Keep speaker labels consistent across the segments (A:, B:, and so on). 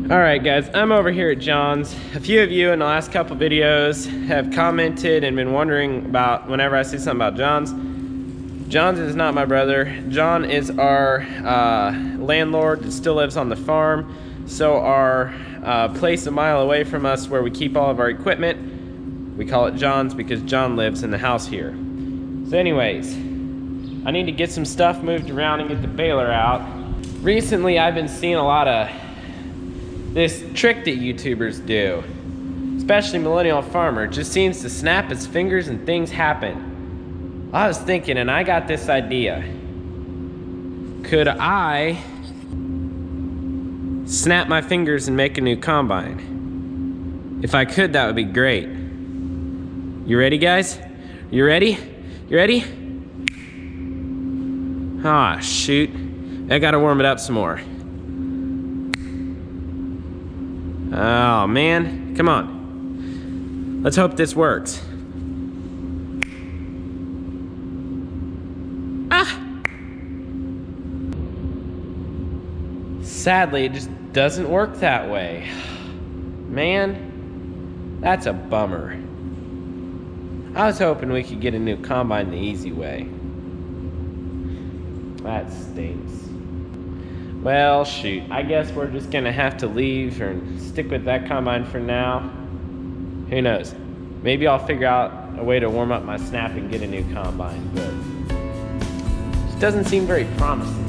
A: Alright guys, I'm over here at John's. A few of you in the last couple videos have commented and been wondering about whenever I say something about John's. John's is not my brother. John is our landlord that still lives on the farm. So our place a mile away from us where we keep all of our equipment, we call it John's because John lives in the house here. So anyways, I need to get some stuff moved around and get the baler out. Recently I've been seeing a lot of this trick that YouTubers do, especially Millennial Farmer, just seems to snap his fingers and things happen. I was thinking, and I got this idea. Could I snap my fingers and make a new combine? If I could, that would be great. You ready, guys? You ready? You ready? Ah, shoot. I gotta warm it up some more. Oh man, come on. Let's hope this works. Ah! Sadly, it just doesn't work that way. Man, that's a bummer. I was hoping we could get a new combine the easy way. That stinks. Well, shoot, I guess we're just gonna have to leave or stick with that combine for now. Who knows? Maybe I'll figure out a way to warm up my snap and get a new combine, but it doesn't seem very promising.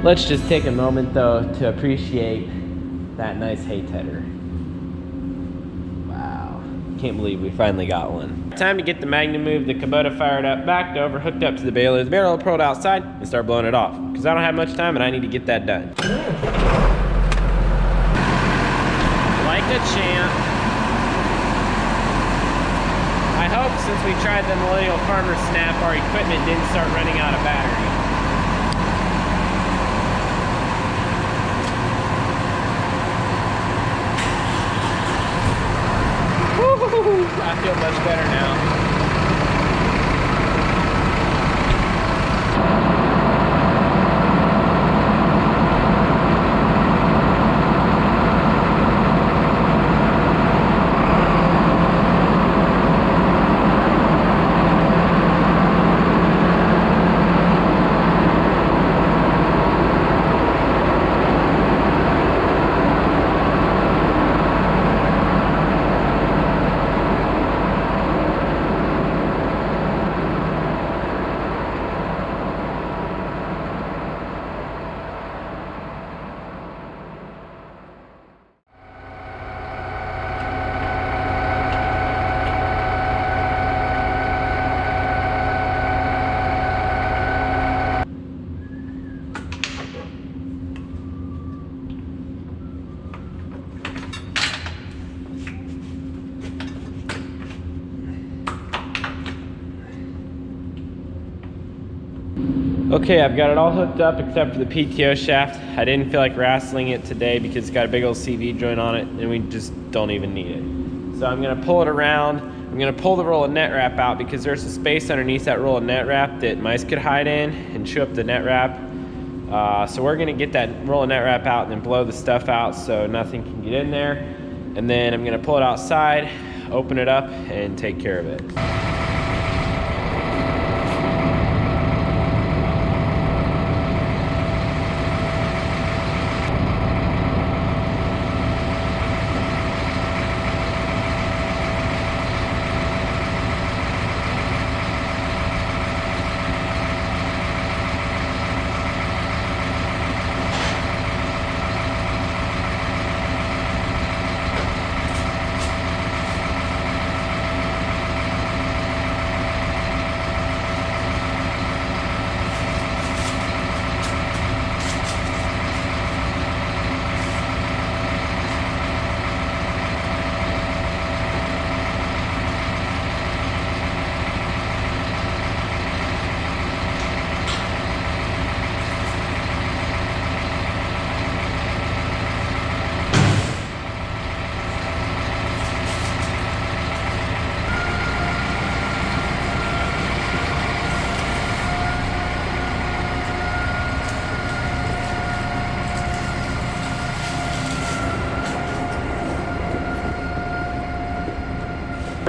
A: Let's just take a moment though to appreciate that nice hay tedder. Wow, can't believe we finally got one. Time to get the Magnum moved, the Kubota fired up, backed over, hooked up to the baler, the barrel pulled outside, and start blowing it off. Because I don't have much time and I need to get that done. Like a champ. I hope since we tried the Millennial Farmer snap, our equipment didn't start running out of battery. I feel much better now. Okay, I've got it all hooked up except for the PTO shaft. I didn't feel like wrestling it today because it's got a big old CV joint on it and we just don't even need it. So I'm gonna pull it around. I'm gonna pull the roll of net wrap out because there's a space underneath that roll of net wrap that mice could hide in and chew up the net wrap. So we're gonna get that roll of net wrap out and then blow the stuff out so nothing can get in there. And then I'm gonna pull it outside, open it up, and take care of it.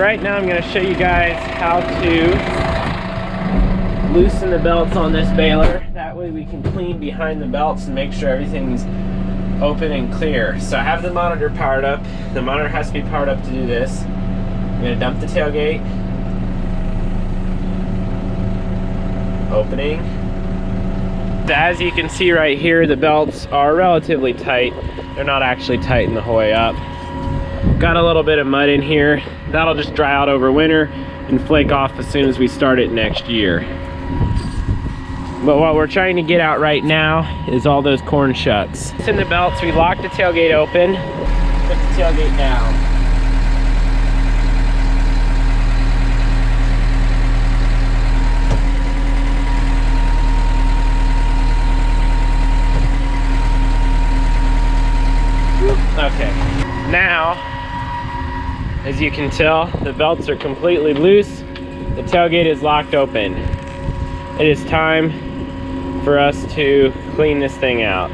A: Right now I'm going to show you guys how to loosen the belts on this baler. That way we can clean behind the belts and make sure everything's open and clear. So I have the monitor powered up. The monitor has to be powered up to do this. I'm going to dump the tailgate. Opening. As you can see right here, the belts are relatively tight. They're not actually tightened the whole way up. Got a little bit of mud in here. That'll just dry out over winter and flake off as soon as we start it next year. But what we're trying to get out right now is all those corn shucks. In the belts, we lock the tailgate open, put the tailgate down. Okay, now, as you can tell, the belts are completely loose. The tailgate is locked open. It is time for us to clean this thing out.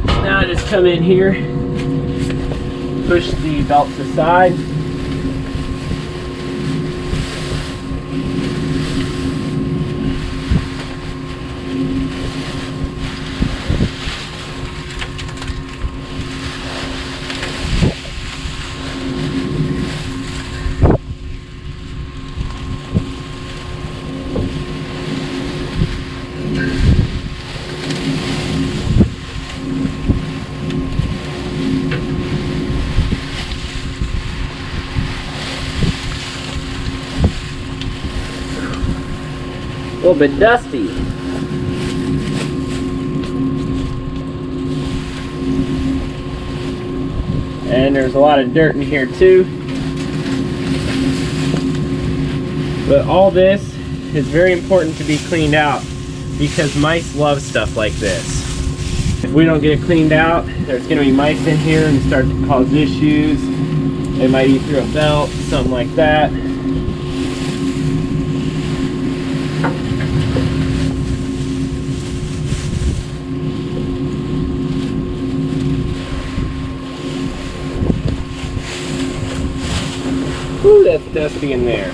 A: Now I just come in here, push the belts aside. A little bit dusty. And there's a lot of dirt in here too. But all this is very important to be cleaned out because mice love stuff like this. If we don't get it cleaned out, there's going to be mice in here and start to cause issues. They might eat through a belt, something like that. Ooh, that's dusty in there.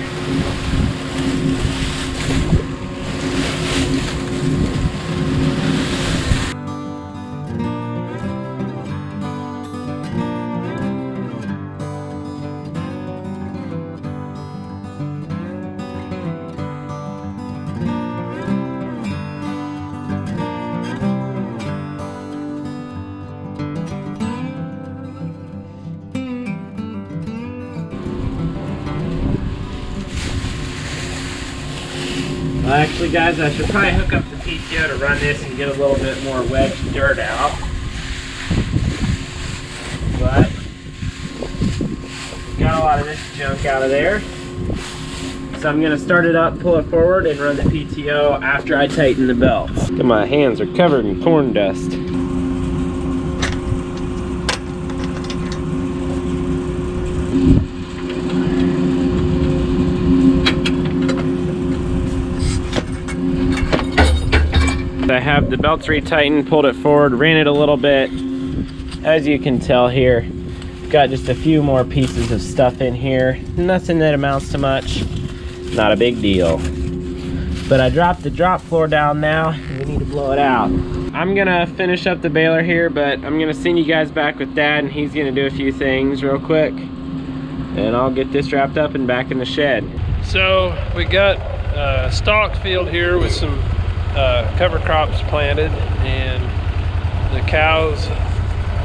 A: Well, actually, guys, I should probably hook up the PTO to run this and get a little bit more wedged dirt out. But we got a lot of this junk out of there. So I'm going to start it up, pull it forward, and run the PTO after I tighten the belts. My hands are covered in corn dust. I have the belts retightened, pulled it forward, ran it a little bit. As you can tell here, got just a few more pieces of stuff in here. Nothing that amounts to much. Not a big deal. But I dropped the drop floor down now, and we need to blow it out. I'm gonna finish up the baler here, but I'm gonna send you guys back with Dad, and he's gonna do a few things real quick. And I'll get this wrapped up and back in the shed.
B: So we got a stalked field here with some cover crops planted, and the cows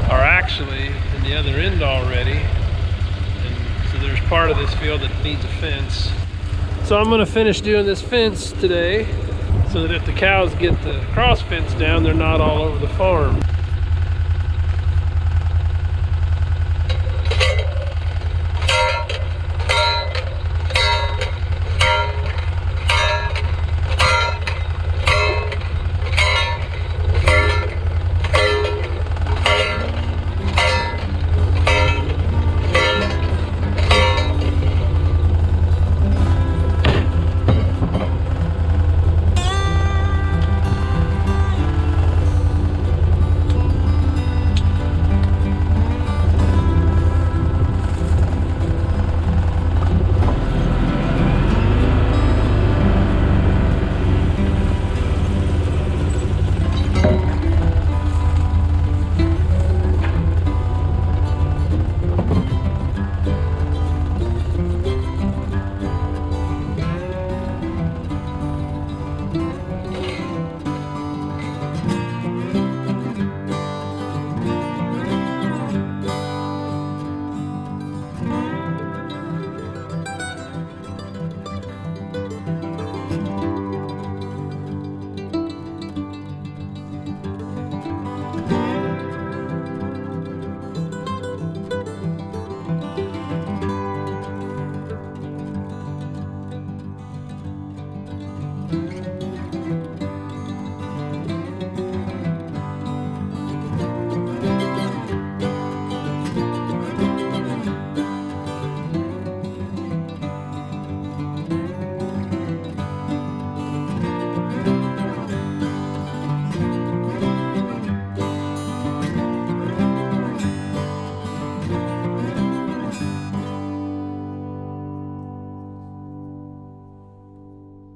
B: are actually in the other end already, and so there's part of this field that needs a fence. So I'm going to finish doing this fence today so that if the cows get the cross fence down, they're not all over the farm.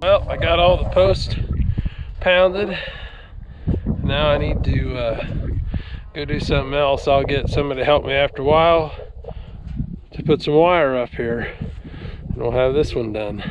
B: Well, I got all the posts pounded. Now I need to go do something else. I'll get somebody to help me after a while to put some wire up here, and we'll have this one done.